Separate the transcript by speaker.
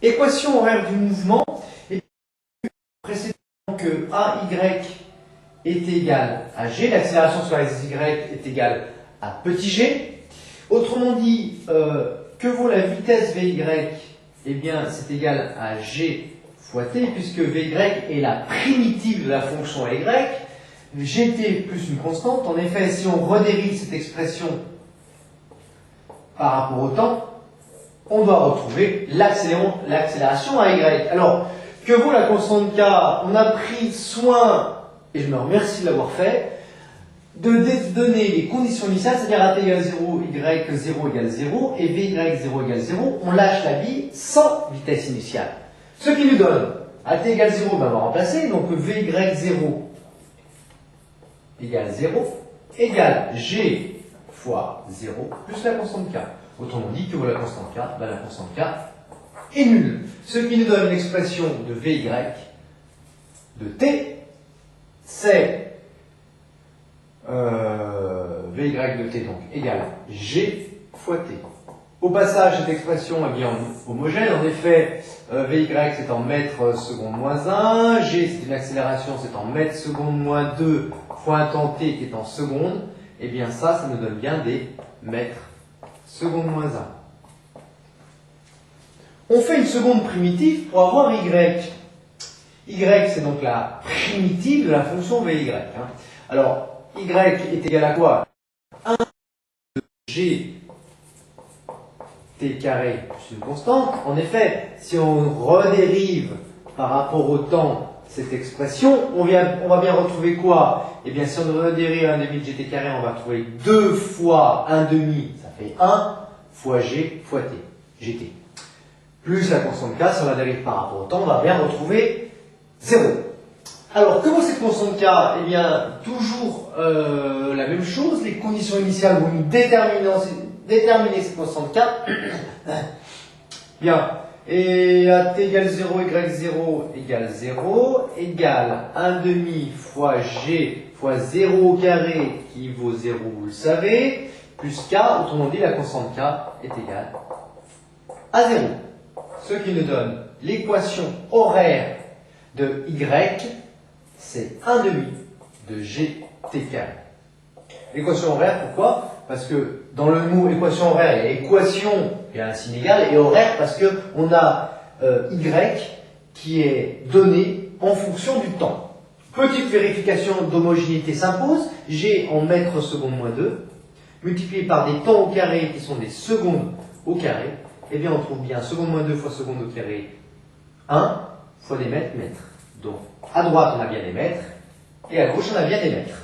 Speaker 1: Équation horaire du mouvement. Et précédemment que AY est égal à G, l'accélération sur l'axe Y est égale à petit g. Autrement dit, que vaut la vitesse Vy? Eh bien, c'est égal à G fois T, puisque Vy est la primitive de la fonction Y. Gt plus une constante. En effet, si on redérive cette expression par rapport au temps, on doit retrouver l'accélération à Y. Alors, que vaut la constante K? On a pris soin, et je me remercie de l'avoir fait, de donner les conditions initiales, c'est-à-dire AT égale 0, Y0 égale 0, et VY0 égale 0. On lâche la bille sans vitesse initiale. Ce qui nous donne AT égale 0, ben on va remplacer, donc VY0 égale 0 égale G fois 0 plus la constante K. Autrement dit, que vaut la constante K? Ben, la constante K est nulle. Ce qui nous donne l'expression de Vy de T, c'est Vy de T donc égale G fois T. Au passage, cette expression est bien homogène. En effet, Vy c'est en mètres secondes moins 1, G c'est une accélération, c'est en mètres secondes moins 2 fois un temps T qui est en secondes. Et bien ça nous donne bien des mètres secondes moins 1. On fait une seconde primitive pour avoir Y. Y c'est donc la primitive de la fonction Vy. Alors, Y est égal à quoi? 1 de G T carré plus une constante. En effet, si on redérive par rapport au temps cette expression, on va bien retrouver quoi? Eh bien, si on redérive 1 demi de gt carré, on va retrouver 2 fois 1 demi, ça fait 1 fois g fois t, gt. Plus la constante k, si on la dérive par rapport au temps, on va bien retrouver 0. Alors, que vaut cette constante k? Eh bien, toujours la même chose. Les conditions initiales vont nous déterminer cette constante k. Bien. Et at égale 0, y0 égale 0, égale 1 demi fois g fois 0 au carré qui vaut 0, vous le savez, plus k, autrement dit la constante k est égale à 0. Ce qui nous donne l'équation horaire de y, c'est 1 demi de gt carré. L'équation horaire, pourquoi? Parce que dans le mot équation horaire, il y a équation et un signe égal, et horaire parce qu'on a y qui est donné en fonction du temps. Petite vérification d'homogénéité s'impose, g en mètres secondes moins 2, multiplié par des temps au carré qui sont des secondes au carré, et bien on trouve bien seconde moins 2 fois seconde au carré 1 fois des mètres, mètres. Donc à droite on a bien des mètres, et à gauche on a bien des mètres.